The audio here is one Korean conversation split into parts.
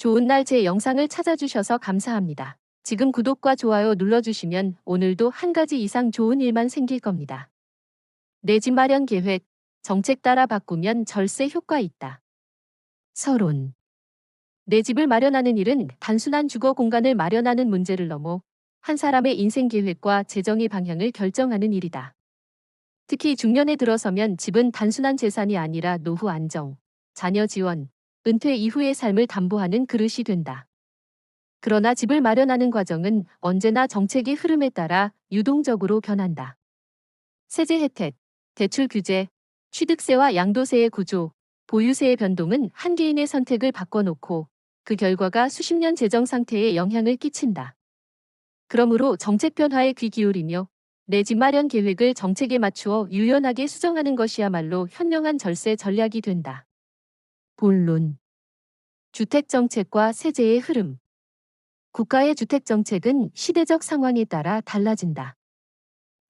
좋은 날 제 영상을 찾아주셔서 감사합니다. 지금 구독과 좋아요 눌러주시면 오늘도 한 가지 이상 좋은 일만 생길 겁니다. 내 집 마련 계획, 정책 따라 바꾸면 절세 효과 있다. 서론. 내 집을 마련하는 일은 단순한 주거 공간을 마련하는 문제를 넘어 한 사람의 인생 계획과 재정의 방향을 결정하는 일이다. 특히 중년에 들어서면 집은 단순한 재산이 아니라 노후 안정, 자녀 지원, 은퇴 이후의 삶을 담보하는 그릇이 된다. 그러나 집을 마련하는 과정은 언제나 정책의 흐름에 따라 유동적으로 변한다. 세제 혜택, 대출 규제, 취득세와 양도세의 구조, 보유세의 변동은 한 개인의 선택을 바꿔놓고 그 결과가 수십 년 재정 상태에 영향을 끼친다. 그러므로 정책 변화에 귀 기울이며 내 집 마련 계획을 정책에 맞추어 유연하게 수정하는 것이야말로 현명한 절세 전략이 된다. 본론. 주택정책과 세제의 흐름. 국가의 주택정책은 시대적 상황에 따라 달라진다.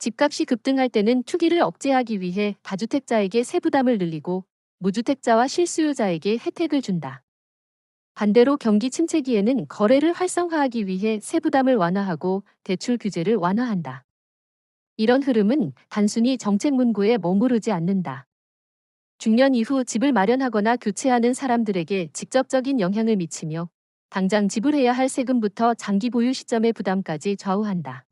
집값이 급등할 때는 투기를 억제하기 위해 다주택자에게 세부담을 늘리고 무주택자와 실수요자에게 혜택을 준다. 반대로 경기 침체기에는 거래를 활성화하기 위해 세부담을 완화하고 대출 규제를 완화한다. 이런 흐름은 단순히 정책 문구에 머무르지 않는다. 중년 이후 집을 마련하거나 교체하는 사람들에게 직접적인 영향을 미치며 당장 지불해야 할 세금부터 장기 보유 시점의 부담까지 좌우한다.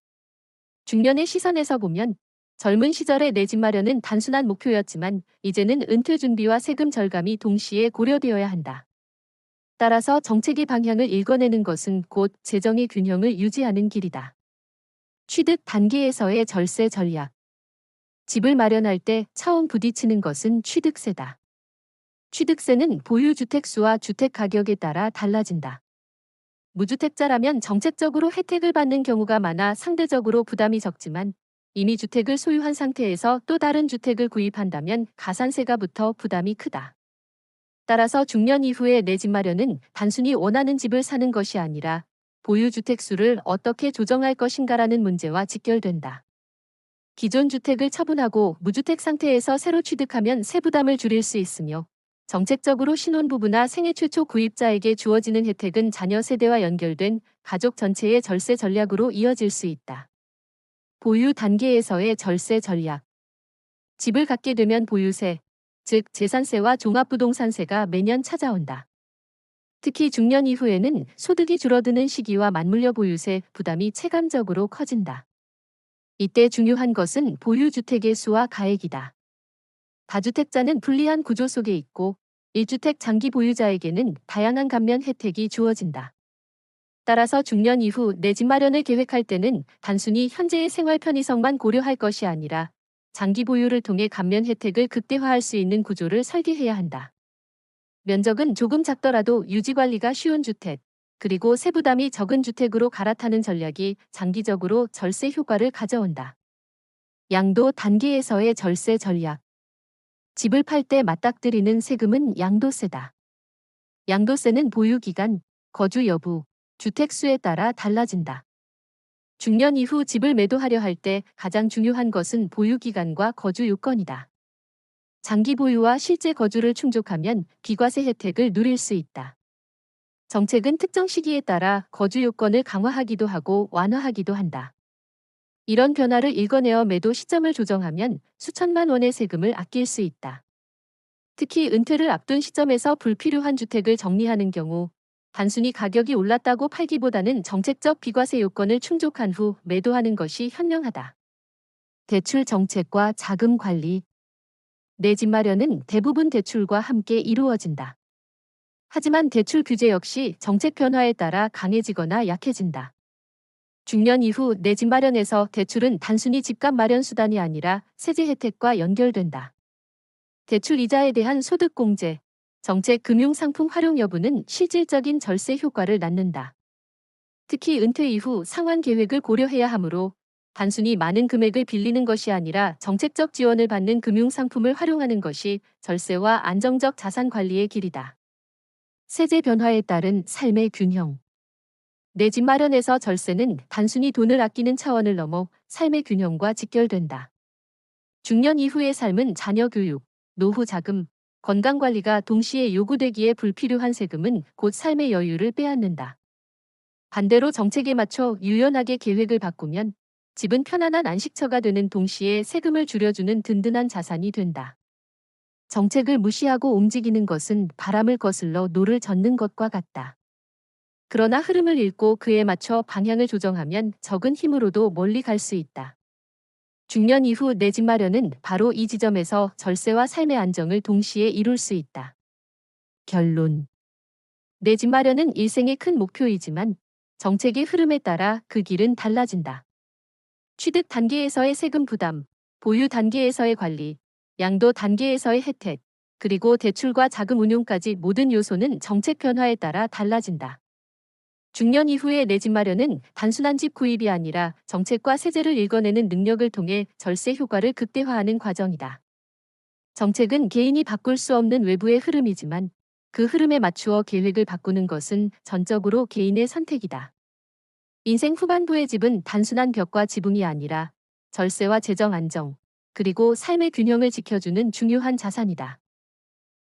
중년의 시선에서 보면 젊은 시절의 내 집 마련은 단순한 목표였지만 이제는 은퇴 준비와 세금 절감이 동시에 고려되어야 한다. 따라서 정책의 방향을 읽어내는 것은 곧 재정의 균형을 유지하는 길이다. 취득 단계에서의 절세 전략. 집을 마련할 때 처음 부딪히는 것은 취득세다. 취득세는 보유 주택수와 주택 가격에 따라 달라진다. 무주택자라면 정책적으로 혜택을 받는 경우가 많아 상대적으로 부담이 적지만 이미 주택을 소유한 상태에서 또 다른 주택을 구입한다면 가산세가 붙어 부담이 크다. 따라서 중년 이후의 내 집 마련은 단순히 원하는 집을 사는 것이 아니라 보유 주택수를 어떻게 조정할 것인가라는 문제와 직결된다. 기존 주택을 처분하고 무주택 상태에서 새로 취득하면 세부담을 줄일 수 있으며 정책적으로 신혼부부나 생애 최초 구입자에게 주어지는 혜택은 자녀 세대와 연결된 가족 전체의 절세 전략으로 이어질 수 있다. 보유 단계에서의 절세 전략. 집을 갖게 되면 보유세, 즉 재산세와 종합부동산세가 매년 찾아온다. 특히 중년 이후에는 소득이 줄어드는 시기와 맞물려 보유세 부담이 체감적으로 커진다. 이때 중요한 것은 보유주택의 수와 가액이다. 다주택자는 불리한 구조 속에 있고 1주택 장기 보유자에게는 다양한 감면 혜택이 주어진다. 따라서 중년 이후 내 집 마련을 계획할 때는 단순히 현재의 생활 편의성만 고려할 것이 아니라 장기 보유를 통해 감면 혜택을 극대화할 수 있는 구조를 설계해야 한다. 면적은 조금 작더라도 유지관리가 쉬운 주택, 그리고 세부담이 적은 주택으로 갈아타는 전략이 장기적으로 절세 효과를 가져온다. 양도 단계에서의 절세 전략. 집을 팔 때 맞닥뜨리는 세금은 양도세다. 양도세는 보유기간, 거주 여부, 주택수에 따라 달라진다. 중년 이후 집을 매도하려 할 때 가장 중요한 것은 보유기간과 거주 요건이다. 장기 보유와 실제 거주를 충족하면 비과세 혜택을 누릴 수 있다. 정책은 특정 시기에 따라 거주 요건을 강화하기도 하고 완화하기도 한다. 이런 변화를 읽어내어 매도 시점을 조정하면 수천만 원의 세금을 아낄 수 있다. 특히 은퇴를 앞둔 시점에서 불필요한 주택을 정리하는 경우 단순히 가격이 올랐다고 팔기보다는 정책적 비과세 요건을 충족한 후 매도하는 것이 현명하다. 대출 정책과 자금 관리. 내 집 마련은 대부분 대출과 함께 이루어진다. 하지만 대출 규제 역시 정책 변화에 따라 강해지거나 약해진다. 중년 이후 내 집 마련에서 대출은 단순히 집값 마련 수단이 아니라 세제 혜택과 연결된다. 대출 이자에 대한 소득 공제, 정책 금융 상품 활용 여부는 실질적인 절세 효과를 낳는다. 특히 은퇴 이후 상환 계획을 고려해야 하므로 단순히 많은 금액을 빌리는 것이 아니라 정책적 지원을 받는 금융 상품을 활용하는 것이 절세와 안정적 자산 관리의 길이다. 세제 변화에 따른 삶의 균형. 내 집 마련에서 절세는 단순히 돈을 아끼는 차원을 넘어 삶의 균형과 직결된다. 중년 이후의 삶은 자녀 교육, 노후 자금, 건강관리가 동시에 요구되기에 불필요한 세금은 곧 삶의 여유를 빼앗는다. 반대로 정책에 맞춰 유연하게 계획을 바꾸면 집은 편안한 안식처가 되는 동시에 세금을 줄여주는 든든한 자산이 된다. 정책을 무시하고 움직이는 것은 바람을 거슬러 노를 젓는 것과 같다. 그러나 흐름을 읽고 그에 맞춰 방향을 조정하면 적은 힘으로도 멀리 갈 수 있다. 중년 이후 내 집 마련은 바로 이 지점에서 절세와 삶의 안정을 동시에 이룰 수 있다. 결론. 내 집 마련은 일생의 큰 목표이지만 정책의 흐름에 따라 그 길은 달라진다. 취득 단계에서의 세금 부담, 보유 단계에서의 관리, 양도 단계에서의 혜택, 그리고 대출과 자금 운용까지 모든 요소는 정책 변화에 따라 달라진다. 중년 이후의 내 집 마련은 단순한 집 구입이 아니라 정책과 세제를 읽어내는 능력을 통해 절세 효과를 극대화하는 과정이다. 정책은 개인이 바꿀 수 없는 외부의 흐름이지만 그 흐름에 맞추어 계획을 바꾸는 것은 전적으로 개인의 선택이다. 인생 후반부의 집은 단순한 벽과 지붕이 아니라 절세와 재정 안정, 그리고 삶의 균형을 지켜주는 중요한 자산이다.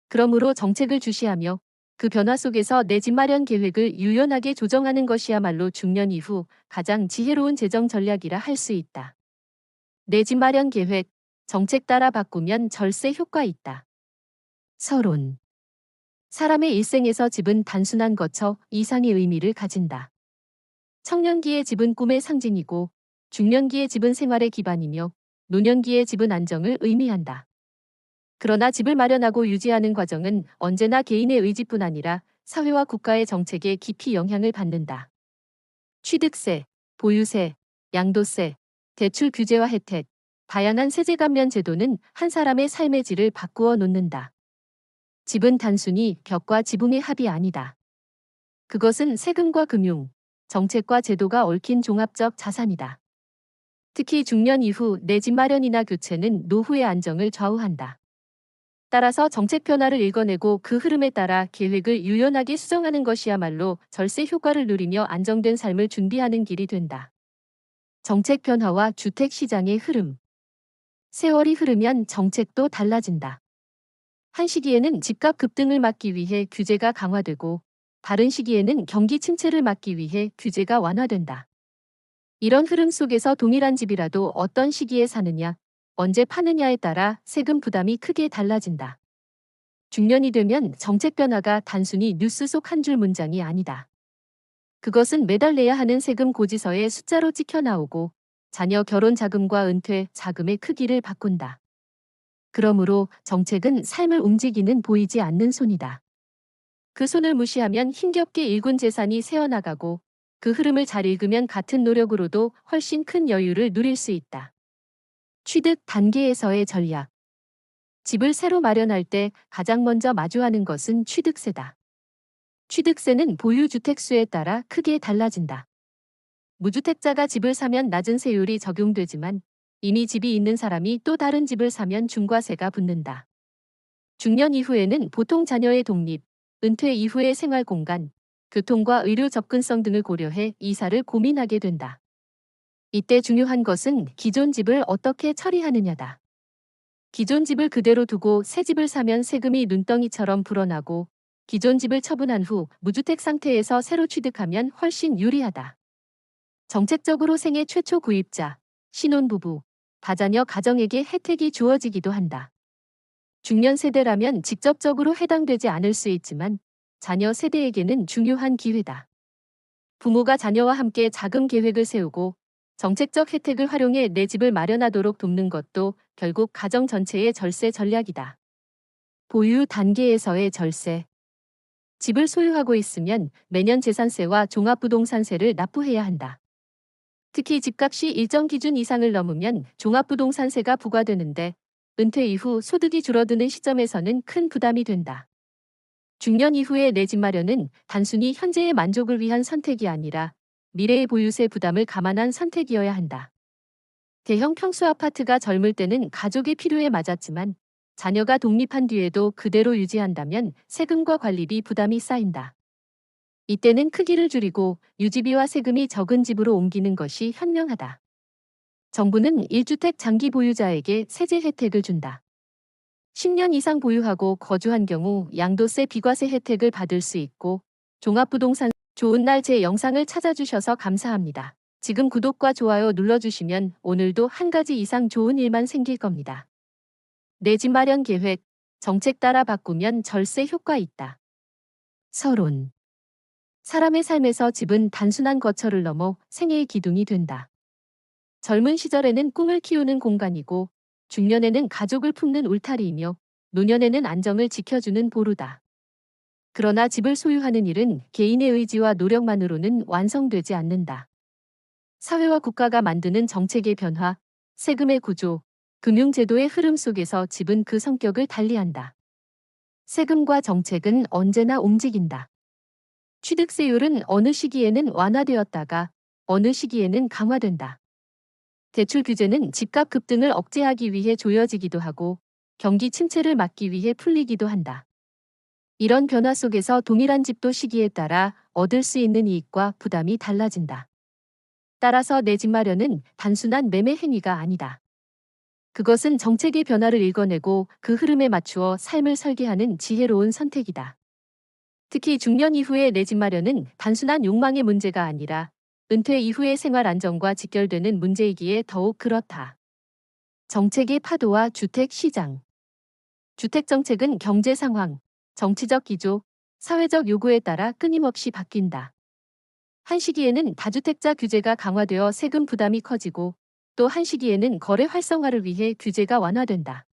그러므로 정책을 주시하며 그 변화 속에서 내 집 마련 계획을 유연하게 조정하는 것이야말로 중년 이후 가장 지혜로운 재정 전략이라 할 수 있다. 내 집 마련 계획, 정책 따라 바꾸면 절세 효과 있다. 서론. 사람의 일생에서 집은 단순한 거처 이상의 의미를 가진다. 청년기의 집은 꿈의 상징이고 중년기의 집은 생활의 기반이며 노년기의 집은 안정을 의미한다. 그러나 집을 마련하고 유지하는 과정은 언제나 개인의 의지뿐 아니라 사회와 국가의 정책에 깊이 영향을 받는다. 취득세, 보유세, 양도세, 대출 규제와 혜택, 다양한 세제 감면 제도는 한 사람의 삶의 질을 바꾸어 놓는다. 집은 단순히 벽과 지붕의 합이 아니다. 그것은 세금과 금융, 정책과 제도가 얽힌 종합적 자산이다. 특히 중년 이후 내 집 마련이나 교체는 노후의 안정을 좌우한다. 따라서 정책 변화를 읽어내고 그 흐름에 따라 계획을 유연하게 수정하는 것이야말로 절세 효과를 누리며 안정된 삶을 준비하는 길이 된다. 정책 변화와 주택 시장의 흐름. 세월이 흐르면 정책도 달라진다. 한 시기에는 집값 급등을 막기 위해 규제가 강화되고 다른 시기에는 경기 침체를 막기 위해 규제가 완화된다. 이런 흐름 속에서 동일한 집이라도 어떤 시기에 사느냐, 언제 파느냐에 따라 세금 부담이 크게 달라진다. 중년이 되면 정책 변화가 단순히 뉴스 속 한 줄 문장이 아니다. 그것은 매달 내야 하는 세금 고지서에 숫자로 찍혀 나오고 자녀 결혼 자금과 은퇴 자금의 크기를 바꾼다. 그러므로 정책은 삶을 움직이는 보이지 않는 손이다. 그 손을 무시하면 힘겹게 일군 재산이 새어나가고 그 흐름을 잘 읽으면 같은 노력으로도 훨씬 큰 여유를 누릴 수 있다. 취득 단계에서의 전략. 집을 새로 마련할 때 가장 먼저 마주하는 것은 취득세다. 취득세는 보유 주택 수에 따라 크게 달라진다. 무주택자가 집을 사면 낮은 세율이 적용되지만 이미 집이 있는 사람이 또 다른 집을 사면 중과세가 붙는다. 중년 이후에는 보통 자녀의 독립, 은퇴 이후의 생활 공간, 교통과 의료 접근성 등을 고려해 이사를 고민하게 된다. 이때 중요한 것은 기존 집을 어떻게 처리하느냐다. 기존 집을 그대로 두고 새 집을 사면 세금이 눈덩이처럼 불어나고 기존 집을 처분한 후 무주택 상태에서 새로 취득하면 훨씬 유리하다. 정책적으로 생애 최초 구입자, 신혼부부, 다자녀 가정에게 혜택이 주어지기도 한다. 중년 세대라면 직접적으로 해당되지 않을 수 있지만 자녀 세대에게는 중요한 기회다. 부모가 자녀와 함께 자금 계획을 세우고 정책적 혜택을 활용해 내 집을 마련하도록 돕는 것도 결국 가정 전체의 절세 전략이다. 보유 단계에서의 절세. 집을 소유하고 있으면 매년 재산세와 종합부동산세를 납부해야 한다. 특히 집값이 일정 기준 이상을 넘으면 종합부동산세가 부과되는데 은퇴 이후 소득이 줄어드는 시점에서는 큰 부담이 된다. 중년 이후의 내 집 마련은 단순히 현재의 만족을 위한 선택이 아니라 미래의 보유세 부담을 감안한 선택이어야 한다. 대형 평수 아파트가 젊을 때는 가족의 필요에 맞았지만 자녀가 독립한 뒤에도 그대로 유지한다면 세금과 관리비 부담이 쌓인다. 이때는 크기를 줄이고 유지비와 세금이 적은 집으로 옮기는 것이 현명하다. 정부는 1주택 장기 보유자에게 세제 혜택을 준다. 10년 이상 보유하고 거주한 경우 양도세 비과세 혜택을 받을 수 있고 종합부동산 좋은 날 제 영상을 찾아주셔서 감사합니다. 지금 구독과 좋아요 눌러주시면 오늘도 한 가지 이상 좋은 일만 생길 겁니다. 내 집 마련 계획, 정책 따라 바꾸면 절세 효과 있다. 서론. 사람의 삶에서 집은 단순한 거처를 넘어 생애의 기둥이 된다. 젊은 시절에는 꿈을 키우는 공간이고 중년에는 가족을 품는 울타리이며 노년에는 안정을 지켜주는 보루다. 그러나 집을 소유하는 일은 개인의 의지와 노력만으로는 완성되지 않는다. 사회와 국가가 만드는 정책의 변화, 세금의 구조, 금융제도의 흐름 속에서 집은 그 성격을 달리한다. 세금과 정책은 언제나 움직인다. 취득세율은 어느 시기에는 완화되었다가 어느 시기에는 강화된다. 대출 규제는 집값 급등을 억제하기 위해 조여지기도 하고 경기 침체를 막기 위해 풀리기도 한다. 이런 변화 속에서 동일한 집도 시기에 따라 얻을 수 있는 이익과 부담이 달라진다. 따라서 내 집 마련은 단순한 매매 행위가 아니다. 그것은 정책의 변화를 읽어내고 그 흐름에 맞추어 삶을 설계하는 지혜로운 선택이다. 특히 중년 이후의 내 집 마련은 단순한 욕망의 문제가 아니라 은퇴 이후의 생활 안정과 직결되는 문제이기에 더욱 그렇다. 정책의 파도와 주택 시장. 주택 정책은 경제 상황, 정치적 기조, 사회적 요구에 따라 끊임없이 바뀐다. 한 시기에는 다주택자 규제가 강화되어 세금 부담이 커지고 또 한 시기에는 거래 활성화를 위해 규제가 완화된다.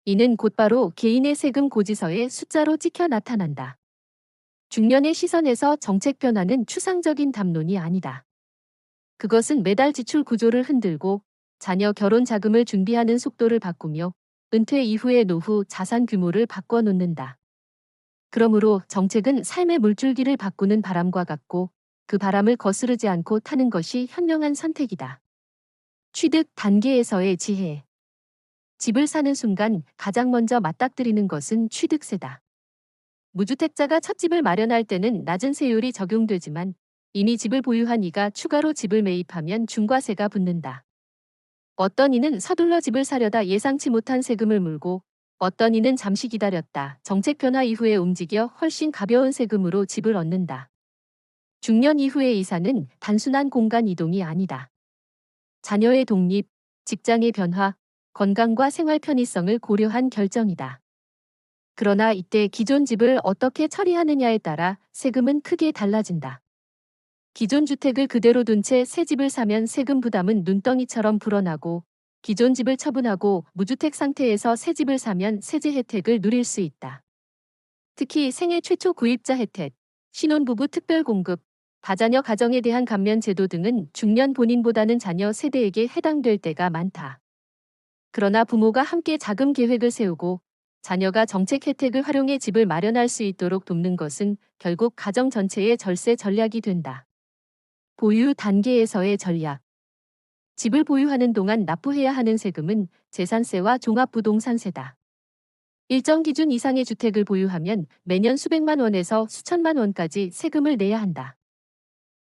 이는 곧바로 개인의 세금 고지서에 숫자로 찍혀 나타난다. 중년의 시선에서 정책 변화는 추상적인 담론이 아니다. 그것은 매달 지출 구조를 흔들고 자녀 결혼 자금을 준비하는 속도를 바꾸며 은퇴 이후의 노후 자산 규모를 바꿔놓는다. 그러므로 정책은 삶의 물줄기를 바꾸는 바람과 같고 그 바람을 거스르지 않고 타는 것이 현명한 선택이다. 취득 단계에서의 지혜. 집을 사는 순간 가장 먼저 맞닥뜨리는 것은 취득세다. 무주택자가 첫 집을 마련할 때는 낮은 세율이 적용되지만 이미 집을 보유한 이가 추가로 집을 매입하면 중과세가 붙는다. 어떤 이는 서둘러 집을 사려다 예상치 못한 세금을 물고 어떤 이는 잠시 기다렸다 정책 변화 이후에 움직여 훨씬 가벼운 세금으로 집을 얻는다. 중년 이후의 이사는 단순한 공간 이동이 아니다. 자녀의 독립, 직장의 변화, 건강과 생활 편의성을 고려한 결정이다. 그러나 이때 기존 집을 어떻게 처리하느냐에 따라 세금은 크게 달라진다. 기존 주택을 그대로 둔 채 새 집을 사면 세금 부담은 눈덩이처럼 불어나고 기존 집을 처분하고 무주택 상태에서 새 집을 사면 세제 혜택을 누릴 수 있다. 특히 생애 최초 구입자 혜택, 신혼부부 특별공급, 다자녀 가정에 대한 감면 제도 등은 중년 본인보다는 자녀 세대에게 해당될 때가 많다. 그러나 부모가 함께 자금 계획을 세우고 자녀가 정책 혜택을 활용해 집을 마련할 수 있도록 돕는 것은 결국 가정 전체의 절세 전략이 된다. 보유 단계에서의 전략. 집을 보유하는 동안 납부해야 하는 세금은 재산세와 종합부동산세다. 일정 기준 이상의 주택을 보유하면 매년 수백만 원에서 수천만 원까지 세금을 내야 한다.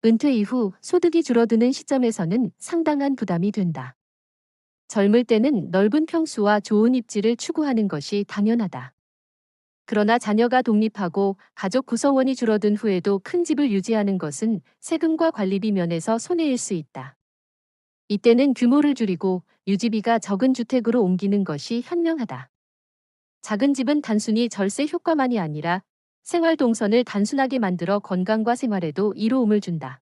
은퇴 이후 소득이 줄어드는 시점에서는 상당한 부담이 된다. 젊을 때는 넓은 평수와 좋은 입지를 추구하는 것이 당연하다. 그러나 자녀가 독립하고 가족 구성원이 줄어든 후에도 큰 집을 유지하는 것은 세금과 관리비 면에서 손해일 수 있다. 이때는 규모를 줄이고 유지비가 적은 주택으로 옮기는 것이 현명하다. 작은 집은 단순히 절세 효과만이 아니라 생활 동선을 단순하게 만들어 건강과 생활에도 이로움을 준다.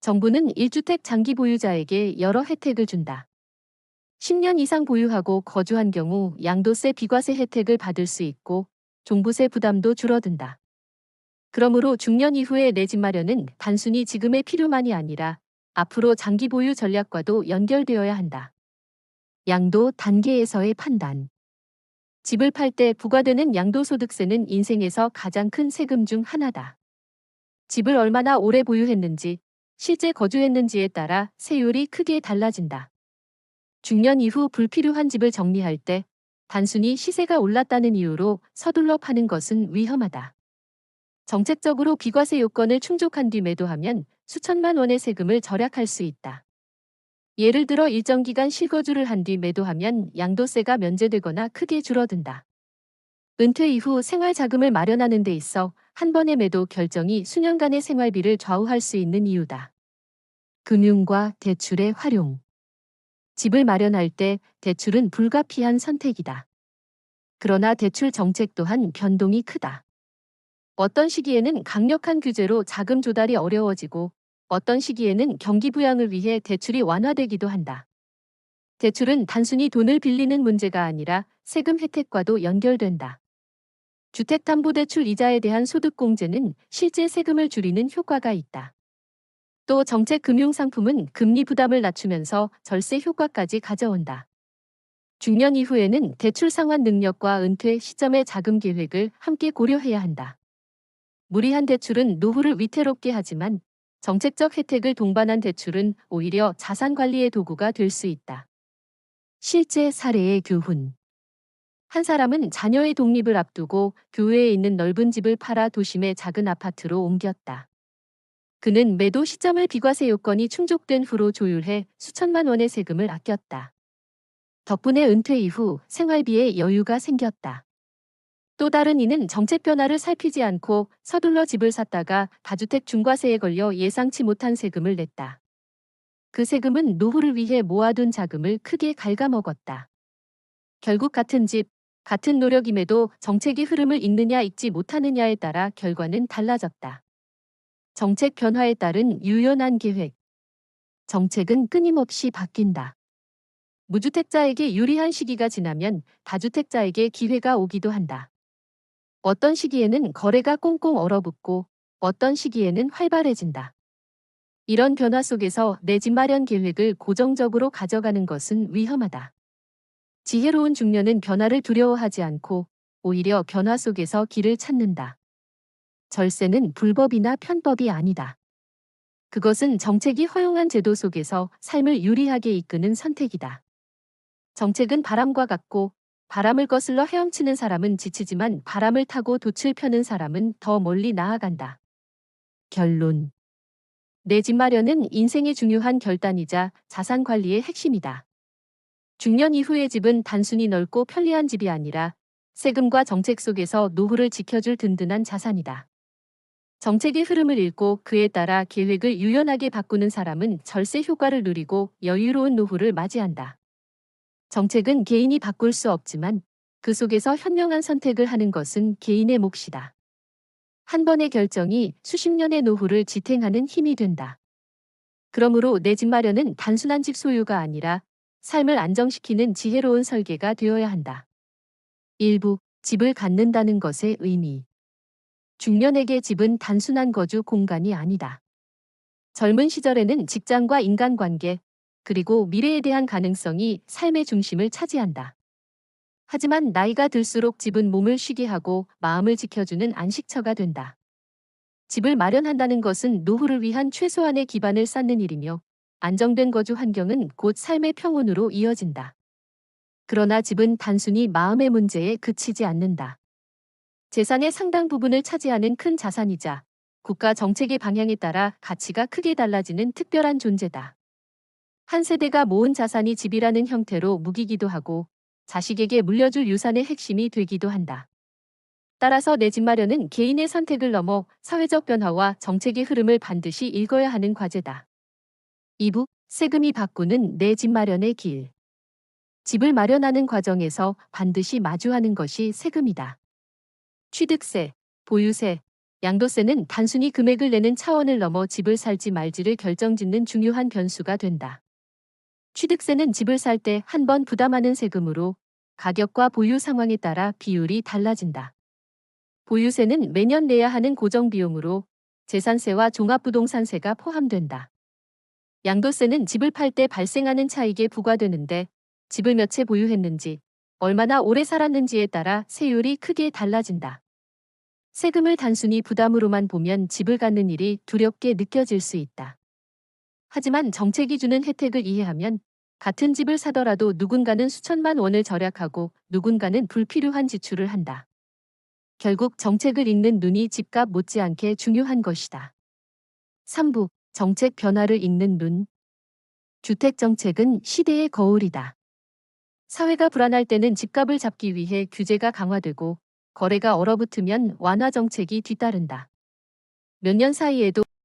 정부는 1주택 장기 보유자에게 여러 혜택을 준다. 10년 이상 보유하고 거주한 경우 양도세 비과세 혜택을 받을 수 있고 종부세 부담도 줄어든다. 그러므로 중년 이후의 내 집 마련은 단순히 지금의 필요만이 아니라 앞으로 장기 보유 전략과도 연결되어야 한다. 양도 단계에서의 판단. 집을 팔 때 부과되는 양도소득세는 인생에서 가장 큰 세금 중 하나다. 집을 얼마나 오래 보유했는지, 실제 거주했는지에 따라 세율이 크게 달라진다. 중년 이후 불필요한 집을 정리할 때 단순히 시세가 올랐다는 이유로 서둘러 파는 것은 위험하다. 정책적으로 비과세 요건을 충족한 뒤 매도하면 수천만 원의 세금을 절약할 수 있다. 예를 들어 일정 기간 실거주를 한 뒤 매도하면 양도세가 면제되거나 크게 줄어든다. 은퇴 이후 생활 자금을 마련하는 데 있어 한 번의 매도 결정이 수년간의 생활비를 좌우할 수 있는 이유다. 금융과 대출의 활용. 집을 마련할 때 대출은 불가피한 선택이다. 그러나 대출 정책 또한 변동이 크다. 어떤 시기에는 강력한 규제로 자금 조달이 어려워지고 어떤 시기에는 경기 부양을 위해 대출이 완화되기도 한다. 대출은 단순히 돈을 빌리는 문제가 아니라 세금 혜택과도 연결된다. 주택담보대출 이자에 대한 소득공제는 실제 세금을 줄이는 효과가 있다. 또 정책금융상품은 금리 부담을 낮추면서 절세 효과까지 가져온다. 중년 이후에는 대출 상환 능력과 은퇴 시점의 자금 계획을 함께 고려해야 한다. 무리한 대출은 노후를 위태롭게 하지만 정책적 혜택을 동반한 대출은 오히려 자산 관리의 도구가 될 수 있다. 실제 사례의 교훈. 한 사람은 자녀의 독립을 앞두고 교외에 있는 넓은 집을 팔아 도심의 작은 아파트로 옮겼다. 그는 매도 시점을 비과세 요건이 충족된 후로 조율해 수천만 원의 세금을 아꼈다. 덕분에 은퇴 이후 생활비에 여유가 생겼다. 또 다른 이는 정책 변화를 살피지 않고 서둘러 집을 샀다가 다주택 중과세에 걸려 예상치 못한 세금을 냈다. 그 세금은 노후를 위해 모아둔 자금을 크게 갉아먹었다. 결국 같은 집, 같은 노력임에도 정책의 흐름을 읽느냐 읽지 못하느냐에 따라 결과는 달라졌다. 정책 변화에 따른 유연한 계획. 정책은 끊임없이 바뀐다. 무주택자에게 유리한 시기가 지나면 다주택자에게 기회가 오기도 한다. 어떤 시기에는 거래가 꽁꽁 얼어붙고 어떤 시기에는 활발해진다. 이런 변화 속에서 내 집 마련 계획을 고정적으로 가져가는 것은 위험하다. 지혜로운 중년은 변화를 두려워하지 않고 오히려 변화 속에서 길을 찾는다. 절세는 불법이나 편법이 아니다. 그것은 정책이 허용한 제도 속에서 삶을 유리하게 이끄는 선택이다. 정책은 바람과 같고 바람을 거슬러 헤엄치는 사람은 지치지만 바람을 타고 돛을 펴는 사람은 더 멀리 나아간다. 결론. 내 집 마련은 인생의 중요한 결단이자 자산 관리의 핵심이다. 중년 이후의 집은 단순히 넓고 편리한 집이 아니라 세금과 정책 속에서 노후를 지켜줄 든든한 자산이다. 정책의 흐름을 읽고 그에 따라 계획을 유연하게 바꾸는 사람은 절세 효과를 누리고 여유로운 노후를 맞이한다. 정책은 개인이 바꿀 수 없지만 그 속에서 현명한 선택을 하는 것은 개인의 몫이다. 한 번의 결정이 수십 년의 노후를 지탱하는 힘이 된다. 그러므로 내 집 마련은 단순한 집 소유가 아니라 삶을 안정시키는 지혜로운 설계가 되어야 한다. 일부, 집을 갖는다는 것의 의미. 중년에게 집은 단순한 거주 공간이 아니다. 젊은 시절에는 직장과 인간관계, 그리고 미래에 대한 가능성이 삶의 중심을 차지한다. 하지만 나이가 들수록 집은 몸을 쉬게 하고 마음을 지켜주는 안식처가 된다. 집을 마련한다는 것은 노후를 위한 최소한의 기반을 쌓는 일이며 안정된 거주 환경은 곧 삶의 평온으로 이어진다. 그러나 집은 단순히 마음의 문제에 그치지 않는다. 재산의 상당 부분을 차지하는 큰 자산이자 국가 정책의 방향에 따라 가치가 크게 달라지는 특별한 존재다. 한 세대가 모은 자산이 집이라는 형태로 묵이기도 하고 자식에게 물려줄 유산의 핵심이 되기도 한다. 따라서 내 집 마련은 개인의 선택을 넘어 사회적 변화와 정책의 흐름을 반드시 읽어야 하는 과제다. 2부, 세금이 바꾸는 내 집 마련의 길. 집을 마련하는 과정에서 반드시 마주하는 것이 세금이다. 취득세, 보유세, 양도세는 단순히 금액을 내는 차원을 넘어 집을 살지 말지를 결정짓는 중요한 변수가 된다. 취득세는 집을 살 때 한 번 부담하는 세금으로 가격과 보유 상황에 따라 비율이 달라진다. 보유세는 매년 내야 하는 고정 비용으로 재산세와 종합부동산세가 포함된다. 양도세는 집을 팔 때 발생하는 차익에 부과되는데 집을 몇 채 보유했는지, 얼마나 오래 살았는지에 따라 세율이 크게 달라진다. 세금을 단순히 부담으로만 보면 집을 갖는 일이 두렵게 느껴질 수 있다. 하지만 정책이 주는 혜택을 이해하면 같은 집을 사더라도 누군가는 수천만 원을 절약하고 누군가는 불필요한 지출을 한다. 결국 정책을 읽는 눈이 집값 못지않게 중요한 것이다. 3부, 정책 변화를 읽는 눈. 주택정책은 시대의 거울이다. 사회가 불안할 때는 집값을 잡기 위해 규제가 강화되고 거래가 얼어붙으면 완화 정책이 뒤따른다. 몇 년 사이에도